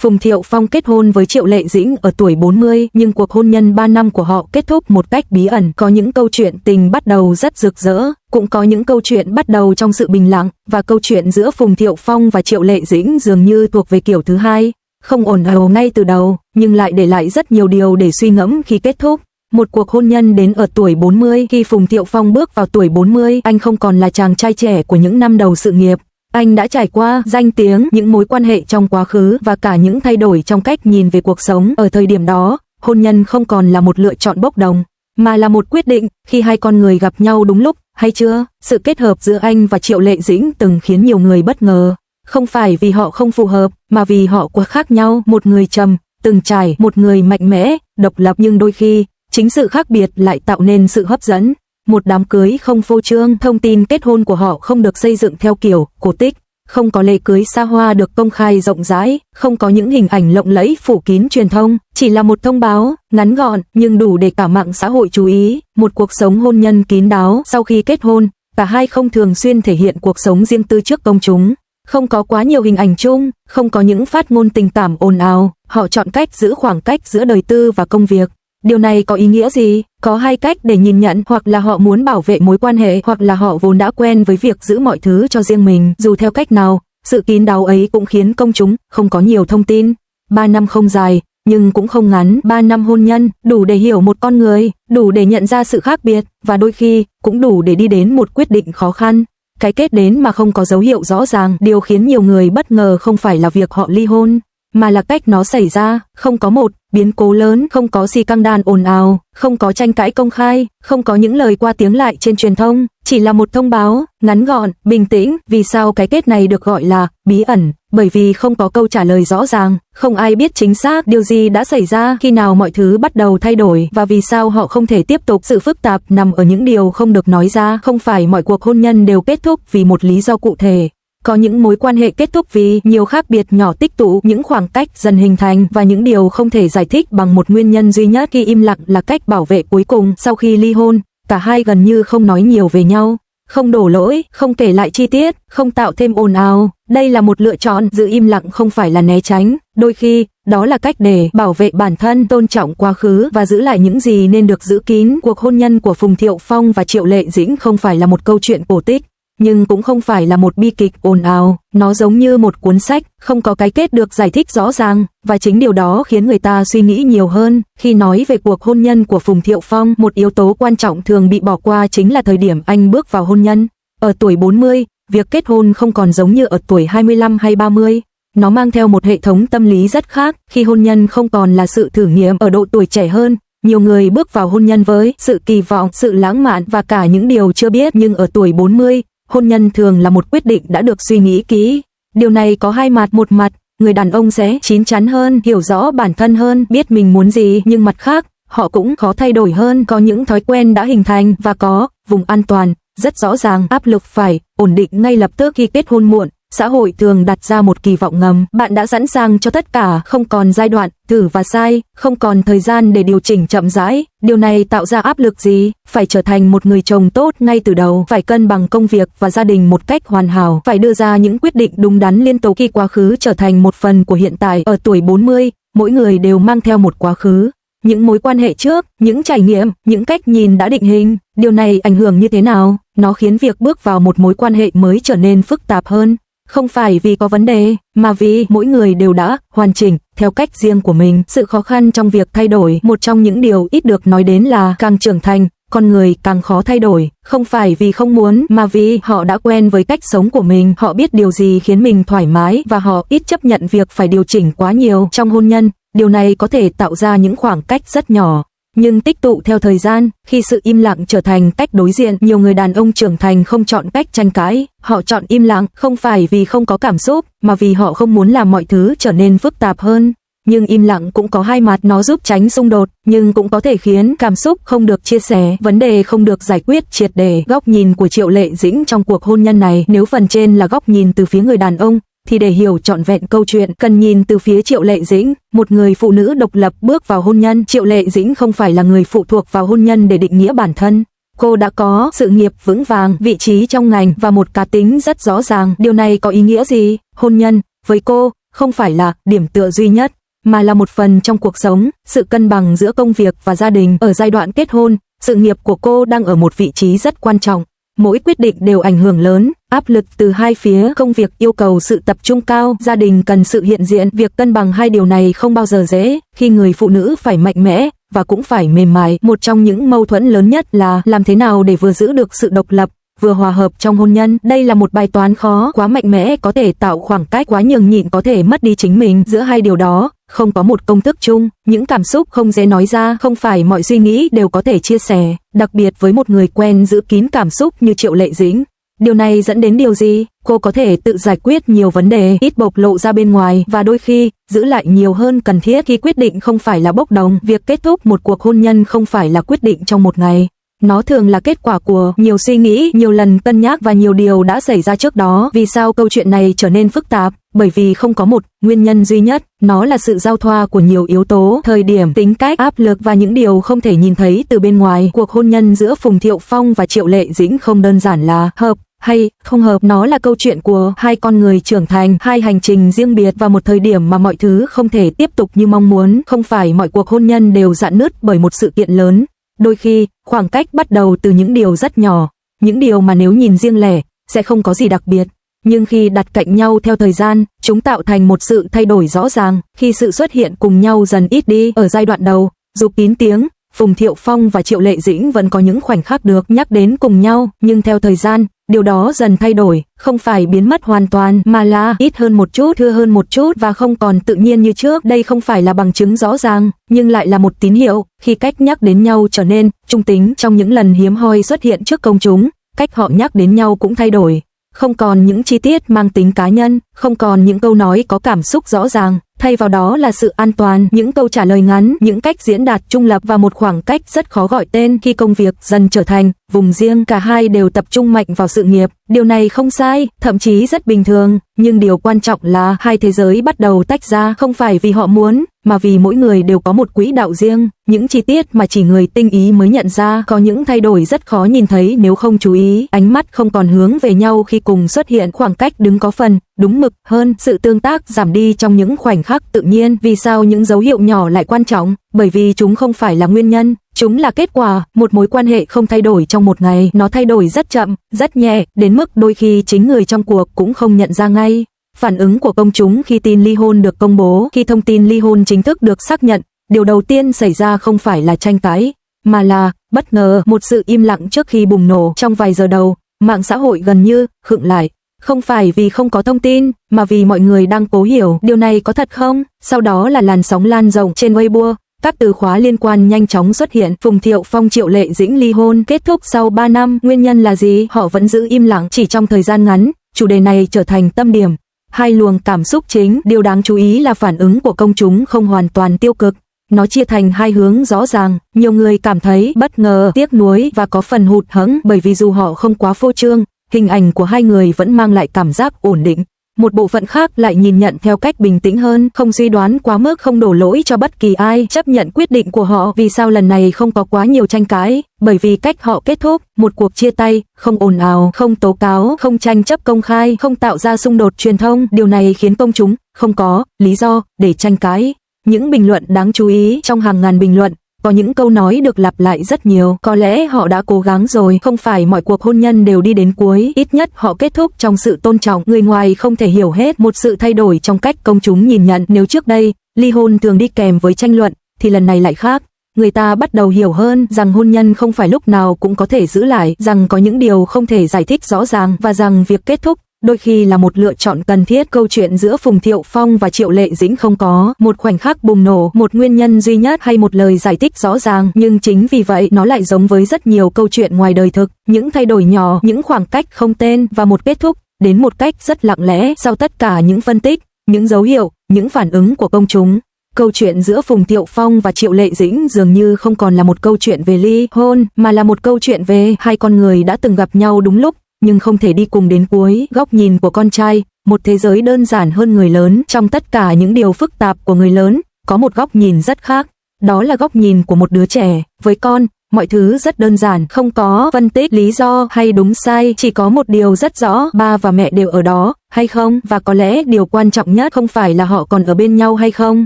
Phùng Thiệu Phong kết hôn với Triệu Lệ Dĩnh ở tuổi 40, nhưng cuộc hôn nhân 3 năm của họ kết thúc một cách bí ẩn. Có những câu chuyện tình bắt đầu rất rực rỡ, cũng có những câu chuyện bắt đầu trong sự bình lặng, và câu chuyện giữa Phùng Thiệu Phong và Triệu Lệ Dĩnh dường như thuộc về kiểu thứ hai, không ổn ào ngay từ đầu, nhưng lại để lại rất nhiều điều để suy ngẫm khi kết thúc. Một cuộc hôn nhân đến ở tuổi 40, khi Phùng Thiệu Phong bước vào tuổi 40, anh không còn là chàng trai trẻ của những năm đầu sự nghiệp. Anh đã trải qua danh tiếng, những mối quan hệ trong quá khứ và cả những thay đổi trong cách nhìn về cuộc sống. Ở thời điểm đó, hôn nhân không còn là một lựa chọn bốc đồng, mà là một quyết định. Khi hai con người gặp nhau đúng lúc, hay chưa? Sự kết hợp giữa anh và Triệu Lệ Dĩnh từng khiến nhiều người bất ngờ. Không phải vì họ không phù hợp, mà vì họ quá khác nhau. Một người trầm, từng trải, một người mạnh mẽ, độc lập, nhưng đôi khi chính sự khác biệt lại tạo nên sự hấp dẫn. Một đám cưới không phô trương, thông tin kết hôn của họ không được xây dựng theo kiểu cổ tích, không có lễ cưới xa hoa được công khai rộng rãi, không có những hình ảnh lộng lẫy phủ kín truyền thông, chỉ là một thông báo ngắn gọn nhưng đủ để cả mạng xã hội chú ý. Một cuộc sống hôn nhân kín đáo. Sau khi kết hôn, cả hai không thường xuyên thể hiện cuộc sống riêng tư trước công chúng, không có quá nhiều hình ảnh chung, không có những phát ngôn tình cảm ồn ào. Họ chọn cách giữ khoảng cách giữa đời tư và công việc. Điều này có ý nghĩa gì? Có hai cách để nhìn nhận, hoặc là họ muốn bảo vệ mối quan hệ, hoặc là họ vốn đã quen với việc giữ mọi thứ cho riêng mình. Dù theo cách nào, sự kín đáo ấy cũng khiến công chúng không có nhiều thông tin. 3 năm không dài, nhưng cũng không ngắn. 3 năm hôn nhân, đủ để hiểu một con người, đủ để nhận ra sự khác biệt, và đôi khi, cũng đủ để đi đến một quyết định khó khăn. Cái kết đến mà không có dấu hiệu rõ ràng. Điều khiến nhiều người bất ngờ không phải là việc họ ly hôn, mà là cách nó xảy ra. Không có một biến cố lớn, không có scandal ồn ào, không có tranh cãi công khai, không có những lời qua tiếng lại trên truyền thông, chỉ là một thông báo ngắn gọn, bình tĩnh. Vì sao cái kết này được gọi là bí ẩn? Bởi vì không có câu trả lời rõ ràng, không ai biết chính xác điều gì đã xảy ra, khi nào mọi thứ bắt đầu thay đổi, và vì sao họ không thể tiếp tục. Sự phức tạp nằm ở những điều không được nói ra. Không phải mọi cuộc hôn nhân đều kết thúc vì một lý do cụ thể. Có những mối quan hệ kết thúc vì nhiều khác biệt nhỏ tích tụ, những khoảng cách dần hình thành, và những điều không thể giải thích bằng một nguyên nhân duy nhất. Khi im lặng là cách bảo vệ cuối cùng. Sau khi ly hôn, cả hai gần như không nói nhiều về nhau, không đổ lỗi, không kể lại chi tiết, không tạo thêm ồn ào. Đây là một lựa chọn. Giữ im lặng không phải là né tránh, đôi khi đó là cách để bảo vệ bản thân, tôn trọng quá khứ và giữ lại những gì nên được giữ kín. Cuộc hôn nhân của Phùng Thiệu Phong và Triệu Lệ Dĩnh không phải là một câu chuyện cổ tích, nhưng cũng không phải là một bi kịch ồn ào. Nó giống như một cuốn sách, không có cái kết được giải thích rõ ràng, và chính điều đó khiến người ta suy nghĩ nhiều hơn. Khi nói về cuộc hôn nhân của Phùng Thiệu Phong, một yếu tố quan trọng thường bị bỏ qua chính là thời điểm anh bước vào hôn nhân. Ở tuổi 40, việc kết hôn không còn giống như ở tuổi 25 hay 30. Nó mang theo một hệ thống tâm lý rất khác. Khi hôn nhân không còn là sự thử nghiệm ở độ tuổi trẻ hơn, nhiều người bước vào hôn nhân với sự kỳ vọng, sự lãng mạn và cả những điều chưa biết. Nhưng ở tuổi 40, hôn nhân thường là một quyết định đã được suy nghĩ kỹ. Điều này có hai mặt. Một mặt, người đàn ông sẽ chín chắn hơn, hiểu rõ bản thân hơn, biết mình muốn gì, nhưng mặt khác, họ cũng khó thay đổi hơn. Có những thói quen đã hình thành, và có vùng an toàn rất rõ ràng. Áp lực phải ổn định ngay lập tức. Khi kết hôn muộn, xã hội thường đặt ra một kỳ vọng ngầm. Bạn đã sẵn sàng cho tất cả, không còn giai đoạn thử và sai, không còn thời gian để điều chỉnh chậm rãi. Điều này tạo ra áp lực gì? Phải trở thành một người chồng tốt ngay từ đầu, phải cân bằng công việc và gia đình một cách hoàn hảo, phải đưa ra những quyết định đúng đắn liên tục. Khi quá khứ trở thành một phần của hiện tại. Ở tuổi 40, mỗi người đều mang theo một quá khứ, những mối quan hệ trước, những trải nghiệm, những cách nhìn đã định hình. Điều này ảnh hưởng như thế nào? Nó khiến việc bước vào một mối quan hệ mới trở nên phức tạp hơn. Không phải vì có vấn đề, mà vì mỗi người đều đã hoàn chỉnh theo cách riêng của mình. Sự khó khăn trong việc thay đổi, một trong những điều ít được nói đến là càng trưởng thành, con người càng khó thay đổi. Không phải vì không muốn, mà vì họ đã quen với cách sống của mình. Họ biết điều gì khiến mình thoải mái, và họ ít chấp nhận việc phải điều chỉnh quá nhiều. Trong hôn nhân, điều này có thể tạo ra những khoảng cách rất nhỏ, nhưng tích tụ theo thời gian. Khi sự im lặng trở thành cách đối diện, nhiều người đàn ông trưởng thành không chọn cách tranh cãi. Họ chọn im lặng, không phải vì không có cảm xúc, mà vì họ không muốn làm mọi thứ trở nên phức tạp hơn. Nhưng im lặng cũng có hai mặt. Nó giúp tránh xung đột, nhưng cũng có thể khiến cảm xúc không được chia sẻ, vấn đề không được giải quyết triệt để. Góc nhìn của Triệu Lệ Dĩnh trong cuộc hôn nhân này. Nếu phần trên là góc nhìn từ phía người đàn ông, thì để hiểu trọn vẹn câu chuyện, cần nhìn từ phía Triệu Lệ Dĩnh, một người phụ nữ độc lập bước vào hôn nhân. Triệu Lệ Dĩnh không phải là người phụ thuộc vào hôn nhân để định nghĩa bản thân. Cô đã có sự nghiệp vững vàng, vị trí trong ngành và một cá tính rất rõ ràng. Điều này có ý nghĩa gì? Hôn nhân với cô không phải là điểm tựa duy nhất, mà là một phần trong cuộc sống, sự cân bằng giữa công việc và gia đình. Ở giai đoạn kết hôn, sự nghiệp của cô đang ở một vị trí rất quan trọng. Mỗi quyết định đều ảnh hưởng lớn, áp lực từ hai phía, công việc yêu cầu sự tập trung cao, gia đình cần sự hiện diện, việc cân bằng hai điều này không bao giờ dễ, khi người phụ nữ phải mạnh mẽ và cũng phải mềm mại. Một trong những mâu thuẫn lớn nhất là làm thế nào để vừa giữ được sự độc lập, vừa hòa hợp trong hôn nhân. Đây là một bài toán khó, quá mạnh mẽ có thể tạo khoảng cách, quá nhường nhịn có thể mất đi chính mình. Giữa hai điều đó, không có một công thức chung, những cảm xúc không dễ nói ra, không phải mọi suy nghĩ đều có thể chia sẻ, đặc biệt với một người quen giữ kín cảm xúc như Triệu Lệ Dĩnh. Điều này dẫn đến điều gì? Cô có thể tự giải quyết nhiều vấn đề, ít bộc lộ ra bên ngoài và đôi khi giữ lại nhiều hơn cần thiết. Khi quyết định không phải là bốc đồng, việc kết thúc một cuộc hôn nhân không phải là quyết định trong một ngày. Nó thường là kết quả của nhiều suy nghĩ, nhiều lần cân nhắc và nhiều điều đã xảy ra trước đó. Vì sao câu chuyện này trở nên phức tạp? Bởi vì không có một nguyên nhân duy nhất, nó là sự giao thoa của nhiều yếu tố, thời điểm, tính cách, áp lực và những điều không thể nhìn thấy từ bên ngoài. Cuộc hôn nhân giữa Phùng Thiệu Phong và Triệu Lệ Dĩnh không đơn giản là hợp hay không hợp, nó là câu chuyện của hai con người trưởng thành, hai hành trình riêng biệt và một thời điểm mà mọi thứ không thể tiếp tục như mong muốn. Không phải mọi cuộc hôn nhân đều rạn nứt bởi một sự kiện lớn. Đôi khi, khoảng cách bắt đầu từ những điều rất nhỏ, những điều mà nếu nhìn riêng lẻ, sẽ không có gì đặc biệt. Nhưng khi đặt cạnh nhau theo thời gian, chúng tạo thành một sự thay đổi rõ ràng. Khi sự xuất hiện cùng nhau dần ít đi, ở giai đoạn đầu, dù kín tiếng, Phùng Thiệu Phong và Triệu Lệ Dĩnh vẫn có những khoảnh khắc được nhắc đến cùng nhau, nhưng theo thời gian, điều đó dần thay đổi, không phải biến mất hoàn toàn, mà là ít hơn một chút, thưa hơn một chút và không còn tự nhiên như trước. Đây không phải là bằng chứng rõ ràng, nhưng lại là một tín hiệu, khi cách nhắc đến nhau trở nên trung tính. Trong những lần hiếm hoi xuất hiện trước công chúng, cách họ nhắc đến nhau cũng thay đổi. Không còn những chi tiết mang tính cá nhân, không còn những câu nói có cảm xúc rõ ràng, thay vào đó là sự an toàn, những câu trả lời ngắn, những cách diễn đạt trung lập và một khoảng cách rất khó gọi tên. Khi công việc dần trở thành vùng riêng, cả hai đều tập trung mạnh vào sự nghiệp. Điều này không sai, thậm chí rất bình thường, nhưng điều quan trọng là hai thế giới bắt đầu tách ra, không phải vì họ muốn, mà vì mỗi người đều có một quỹ đạo riêng. Những chi tiết mà chỉ người tinh ý mới nhận ra, có những thay đổi rất khó nhìn thấy nếu không chú ý. Ánh mắt không còn hướng về nhau khi cùng xuất hiện, khoảng cách đứng có phần đúng mực hơn, sự tương tác giảm đi trong những khoảnh khắc tự nhiên. Vì sao những dấu hiệu nhỏ lại quan trọng? Bởi vì chúng không phải là nguyên nhân, chúng là kết quả. Một mối quan hệ không thay đổi trong một ngày, nó thay đổi rất chậm, rất nhẹ, đến mức đôi khi chính người trong cuộc cũng không nhận ra ngay. Phản ứng của công chúng khi tin ly hôn được công bố, khi thông tin ly hôn chính thức được xác nhận, điều đầu tiên xảy ra không phải là tranh cãi, mà là bất ngờ, một sự im lặng trước khi bùng nổ. Trong vài giờ đầu, mạng xã hội gần như khựng lại, không phải vì không có thông tin, mà vì mọi người đang cố hiểu điều này có thật không. Sau đó là làn sóng lan rộng trên Weibo, các từ khóa liên quan nhanh chóng xuất hiện. Phùng Thiệu Phong Triệu Lệ Dĩnh ly hôn kết thúc sau 3 năm, nguyên nhân là gì? Họ vẫn giữ im lặng. Chỉ trong thời gian ngắn, chủ đề này trở thành tâm điểm. Hai luồng cảm xúc chính, điều đáng chú ý là phản ứng của công chúng không hoàn toàn tiêu cực. Nó chia thành hai hướng rõ ràng, nhiều người cảm thấy bất ngờ, tiếc nuối và có phần hụt hẫng, bởi vì dù họ không quá phô trương, hình ảnh của hai người vẫn mang lại cảm giác ổn định. Một bộ phận khác lại nhìn nhận theo cách bình tĩnh hơn, không suy đoán quá mức, không đổ lỗi cho bất kỳ ai, chấp nhận quyết định của họ. Vì sao lần này không có quá nhiều tranh cãi? Bởi vì cách họ kết thúc một cuộc chia tay, không ồn ào, không tố cáo, không tranh chấp công khai, không tạo ra xung đột truyền thông. Điều này khiến công chúng không có lý do để tranh cãi. Những bình luận đáng chú ý, trong hàng ngàn bình luận, có những câu nói được lặp lại rất nhiều. Có lẽ họ đã cố gắng rồi, không phải mọi cuộc hôn nhân đều đi đến cuối, ít nhất họ kết thúc trong sự tôn trọng. Người ngoài không thể hiểu hết một sự thay đổi trong cách công chúng nhìn nhận. Nếu trước đây, ly hôn thường đi kèm với tranh luận, thì lần này lại khác. Người ta bắt đầu hiểu hơn rằng hôn nhân không phải lúc nào cũng có thể giữ lại, rằng có những điều không thể giải thích rõ ràng và rằng việc kết thúc đôi khi là một lựa chọn cần thiết. Câu chuyện giữa Phùng Thiệu Phong và Triệu Lệ Dĩnh không có một khoảnh khắc bùng nổ, một nguyên nhân duy nhất hay một lời giải thích rõ ràng, nhưng chính vì vậy nó lại giống với rất nhiều câu chuyện ngoài đời thực, những thay đổi nhỏ, những khoảng cách không tên và một kết thúc đến một cách rất lặng lẽ. Sau tất cả những phân tích, những dấu hiệu, những phản ứng của công chúng, câu chuyện giữa Phùng Thiệu Phong và Triệu Lệ Dĩnh dường như không còn là một câu chuyện về ly hôn, mà là một câu chuyện về hai con người đã từng gặp nhau đúng lúc, nhưng không thể đi cùng đến cuối. Góc nhìn của con trai, một thế giới đơn giản hơn người lớn. Trong tất cả những điều phức tạp của người lớn, có một góc nhìn rất khác. Đó là góc nhìn của một đứa trẻ. Với con, mọi thứ rất đơn giản, không có phân tích lý do hay đúng sai, chỉ có một điều rất rõ, ba và mẹ đều ở đó, hay không, và có lẽ điều quan trọng nhất không phải là họ còn ở bên nhau hay không,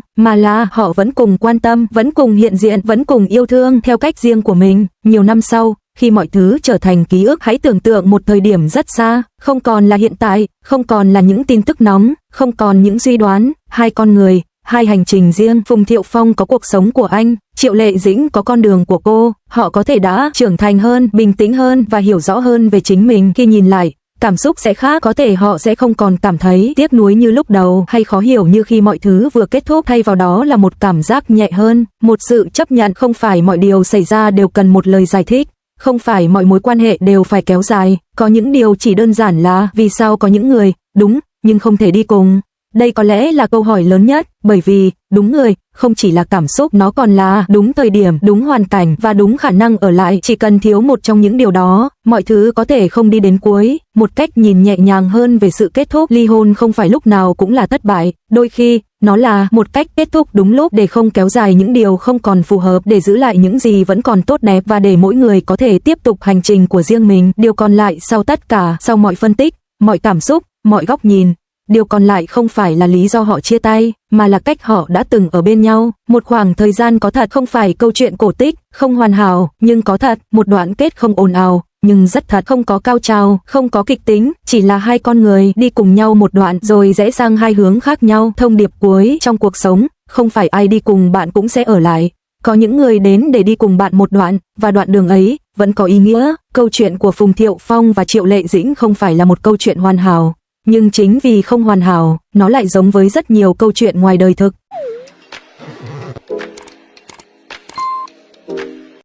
mà là họ vẫn cùng quan tâm, vẫn cùng hiện diện, vẫn cùng yêu thương theo cách riêng của mình. Nhiều năm sau, khi mọi thứ trở thành ký ức, hãy tưởng tượng một thời điểm rất xa, không còn là hiện tại, không còn là những tin tức nóng, không còn những suy đoán, hai con người, hai hành trình riêng. Phùng Thiệu Phong có cuộc sống của anh, Triệu Lệ Dĩnh có con đường của cô, họ có thể đã trưởng thành hơn, bình tĩnh hơn và hiểu rõ hơn về chính mình. Khi nhìn lại, cảm xúc sẽ khác, có thể họ sẽ không còn cảm thấy tiếc nuối như lúc đầu hay khó hiểu như khi mọi thứ vừa kết thúc, thay vào đó là một cảm giác nhẹ hơn, một sự chấp nhận. Không phải mọi điều xảy ra đều cần một lời giải thích, không phải mọi mối quan hệ đều phải kéo dài, có những điều chỉ đơn giản là vì sao có những người đúng nhưng không thể đi cùng. Đây có lẽ là câu hỏi lớn nhất, bởi vì đúng người không chỉ là cảm xúc, nó còn là đúng thời điểm, đúng hoàn cảnh và đúng khả năng ở lại. Chỉ cần thiếu một trong những điều đó, mọi thứ có thể không đi đến cuối. Một cách nhìn nhẹ nhàng hơn về sự kết thúc, ly hôn không phải lúc nào cũng là thất bại, đôi khi nó là một cách kết thúc đúng lúc để không kéo dài những điều không còn phù hợp, để giữ lại những gì vẫn còn tốt đẹp và để mỗi người có thể tiếp tục hành trình của riêng mình. Điều còn lại sau tất cả, sau mọi phân tích, mọi cảm xúc, mọi góc nhìn, điều còn lại không phải là lý do họ chia tay, mà là cách họ đã từng ở bên nhau. Một khoảng thời gian có thật, không phải câu chuyện cổ tích, không hoàn hảo, nhưng có thật, một đoạn kết không ồn ào, nhưng rất thật, không có cao trào, không có kịch tính, chỉ là hai con người đi cùng nhau một đoạn rồi rẽ sang hai hướng khác nhau. Thông điệp cuối trong cuộc sống, không phải ai đi cùng bạn cũng sẽ ở lại. Có những người đến để đi cùng bạn một đoạn, và đoạn đường ấy vẫn có ý nghĩa. Câu chuyện của Phùng Thiệu Phong và Triệu Lệ Dĩnh không phải là một câu chuyện hoàn hảo, nhưng chính vì không hoàn hảo, nó lại giống với rất nhiều câu chuyện ngoài đời thực.